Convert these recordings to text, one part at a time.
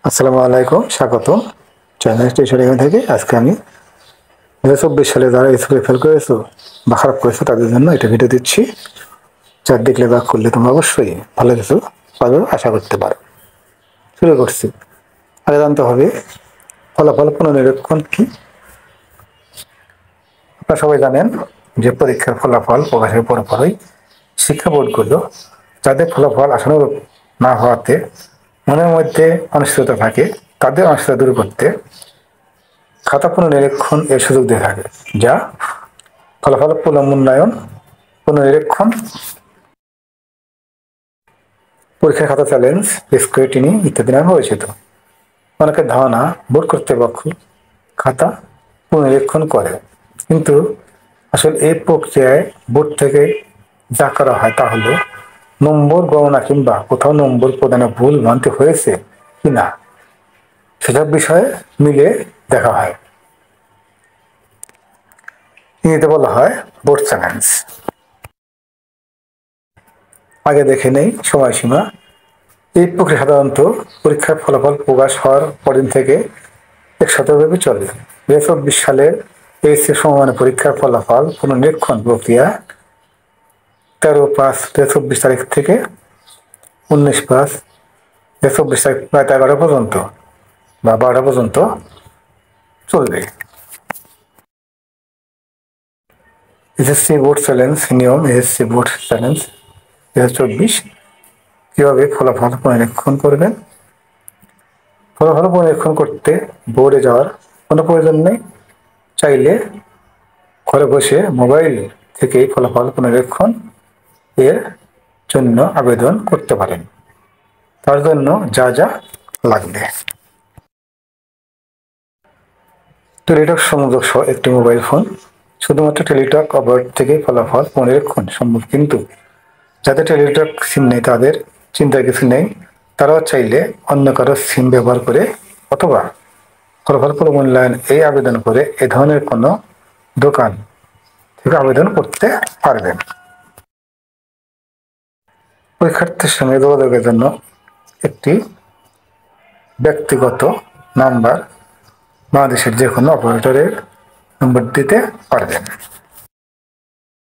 আসসালামু আলাইকুম, স্বাগতম চ্যানেল স্টেশন থেকে। আজকে আমি 2024 সালে যারা স্কুলে ফেল করেছো বা খারাপ করেছো তাদের জন্য এটা ভিডিও দিচ্ছি। যা দেখলে বা করলে তোমরা অবশ্যই ভালো কিছু পাবে আশা করতে পারো। শুরু করছি। আগে জানতে হবে ফলাফল পুনর্নিরীক্ষণ কি। আপনারা সবাই জানেন যে পরীক্ষার ফলাফল প্রকাশের পরপরই শিক্ষা বোর্ডগুলো যাদের ফলাফল আশানুরূপ না হওয়াতে মনের মধ্যে অনিশ্চয়তা থাকে তাদের অনিশ্চয়তা দূর করতে খাতা পুনর্নিরীক্ষণ এর সুযোগ দিয়ে থাকে, যা ফলাফল পুনর্মূল্যায়ন, পুনর্নিরীক্ষণ, পরীক্ষার খাতা চ্যালেঞ্জ, স্ক্রুটিনি ইত্যাদি নামে পরিচিত। অনেকের ধারণা বোর্ড কর্তৃপক্ষ খাতা পুনর্নিরীক্ষণ করে, কিন্তু আসলে এই প্রক্রিয়ায় বোর্ড থেকে যা করা হয় তা হলো নম্বর গণনা কিংবা কোথাও নম্বর প্রদানে ভুল ভ্রান্তি হয়েছে কিনা সেসব বিষয়ে মিলে দেখা হয়। ইংরেজিতে বলা হয় বোর্ড চ্যালেঞ্জ। আগে দেখে নেই সময়সীমা। এই প্রক্রিয়া সাধারণত পরীক্ষার ফলাফল প্রকাশ হওয়ার পরদিন থেকে 1 সপ্তাহব্যাপী চলে। 2024 সালের এইচএসসি সমমানের পরীক্ষার ফলাফল পুনর্নিরীক্ষণ প্রক্রিয়া 13/5/2024 তারিখ থেকে 19/5/2024 তারিখ রাত 11টা পর্যন্ত বা 12টা পর্যন্ত চলবে। এসএসসি বোর্ড চ্যালেঞ্জ নিয়ম। এসএসসি বোর্ড চ্যালেঞ্জ 2024 কিভাবে ফলাফল পুনর্নিরীক্ষণ করবেন। ফলাফল পুনর্নিরীক্ষণ করতে বোর্ডে যাওয়ার কোনো প্রয়োজন নেই। চাইলে ঘরে বসে মোবাইল থেকেই ফলাফল পুনর্নিরীক্ষণ এর জন্য আবেদন করতে পারেন। তার জন্য যা যা লাগবে: টেলিটক সংযোগ সহ একটি মোবাইল ফোন। শুধুমাত্র টেলিটক অপারেটর থেকে ফলাফল পুনর্নিরীক্ষণ সম্ভব, কিন্তু যাদের টেলিটক সিম নেই তাদের চিন্তার কিছু নেই। তারাও চাইলে অন্য কারো সিম ব্যবহার করে অথবা ফলাফল পুনর্মূল্যায়ন এই আবেদন করে এ ধরনের কোনো দোকান থেকে আবেদন করতে পারবেন। পরীক্ষার্থীর সঙ্গে যোগাযোগের জন্য একটি ব্যক্তিগত নাম্বার বাংলাদেশের যে কোনো অপারেটরের নম্বর দিতে পারবেন।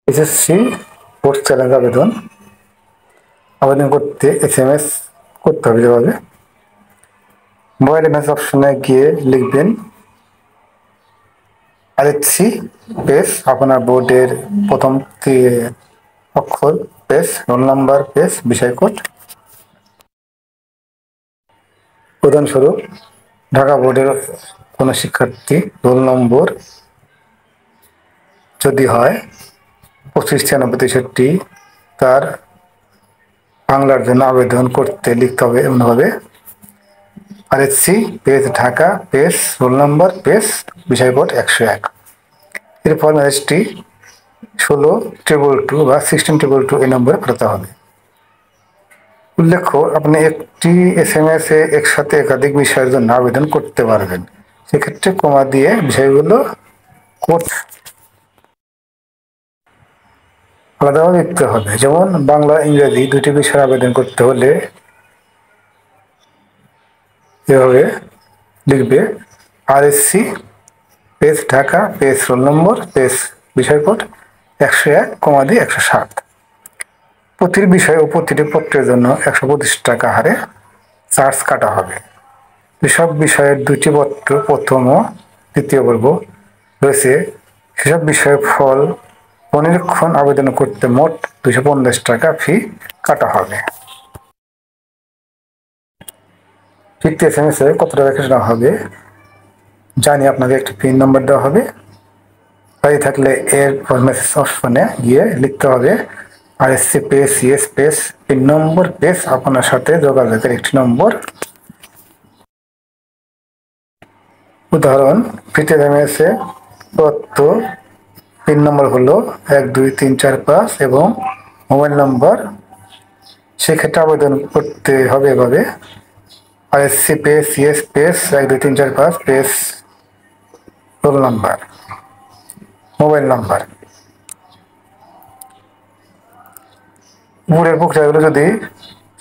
এসএসসি বোর্ড চ্যালেঞ্জ আবেদন করতে SMS করতে হবে। যেভাবে মোবাইল মেসেজ অপশনে গিয়ে লিখবেন RHC পেজ, আপনার বোর্ডের প্রথম অক্ষর পেজ, রোল নাম্বার পেজ, বিষয় কোড। উদাহরণস্বরূপ ঢাকা বোর্ডের কোনো শিক্ষার্থী রোল নম্বর যদি হয় 2596, তার বাংলার জন্য আবেদন করতে লিখতে হবে এমনভাবে RHC page Dhaka page roll number page বিষয় কোড 101। এরপর মেসেজটি 1622 বা 1622 এই নম্বরে পাঠাতে হবে। উল্লেখ্য, আপনি একটি SMS এ একসাথে একাধিক বিষয়ের জন্য আবেদন করতে পারবেন। সেক্ষেত্রে কমা দিয়ে বিষয়গুলো কোড আলাদাভাবে লিখতে হবে। যেমন বাংলা ইংরেজি দুটি বিষয়ে আবেদন করতে হলে এভাবে লিখবে RHC page Dhaka page roll number page বিষয় কোড 101 কমা দিয়ে 107। প্রতিটি বিষয় ও প্রতিটি পত্রের জন্য 125 টাকা হারে চার্জ কাটা হবে। যেসব বিষয়ের দুটি পত্র প্রথম ও দ্বিতীয় পর্ব রয়েছে সেসব বিষয়ে ফল পুনর্নিরীক্ষণ আবেদন করতে মোট 250 টাকা ফি কাটা হবে। ফিরতে SMS এ কত টাকা কেটে নেওয়া হবে জানিয়ে আপনাকে একটি পিন নম্বর দেওয়া হবে। তাই থাকলে এরপর মেসেজ অপশনে গিয়ে লিখতে হবে RHC page CS page pin number page আপনার সাথে যোগাযোগের একটি নম্বর। উদাহরণ, ফিরতে SMS এ তথ্য পিন নম্বর হলো 12345 এবং মোবাইল নম্বর। সেক্ষেত্রে আবেদন করতে হবে এভাবে RHC page CS page 12345 page roll number mobile number. উপরের প্রক্রিয়াগুলো যদি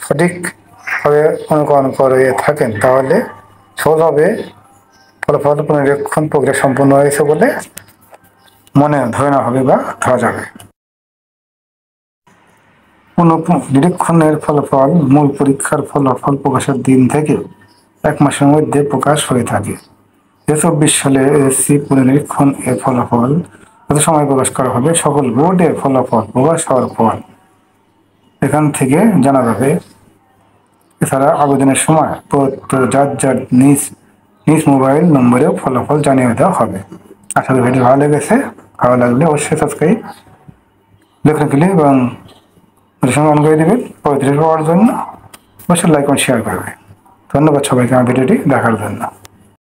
সঠিকভাবে অনুকরণ করে থাকেন তাহলে সহজভাবে ফলাফল পুনরীক্ষণ প্রক্রিয়া সম্পন্ন হয়েছে বলে মনে ধরে নেওয়া হবে বা ধরা যাবে। পুনঃনিরীক্ষণের ফলাফল মূল পরীক্ষার ফলাফল প্রকাশের দিন থেকে 1 মাসের মধ্যে প্রকাশ হয়ে থাকে। 2024 সালে এসএসসি পুনর্নিরীক্ষণ এর ফলাফল যত সময় প্রকাশ করা হবে সকল বোর্ডের ফলাফল প্রকাশ হওয়ার পর এখান থেকে জানা যাবে। এছাড়া আবেদনের সময় যার যার নিজ নিজ মোবাইল নম্বরেও ফলাফল জানিয়ে দেওয়া হবে। আশা করি ভিডিও ভালো লেগেছে। ভালো লাগলে অবশ্যই সাবস্ক্রাইব লেখা দিলে এবং অন করে দেবেন। পরবর্তী পাওয়ার জন্য অবশ্যই লাইক এবং শেয়ার করবে। ধন্যবাদ সবাইকে আমার ভিডিওটি দেখার জন্য।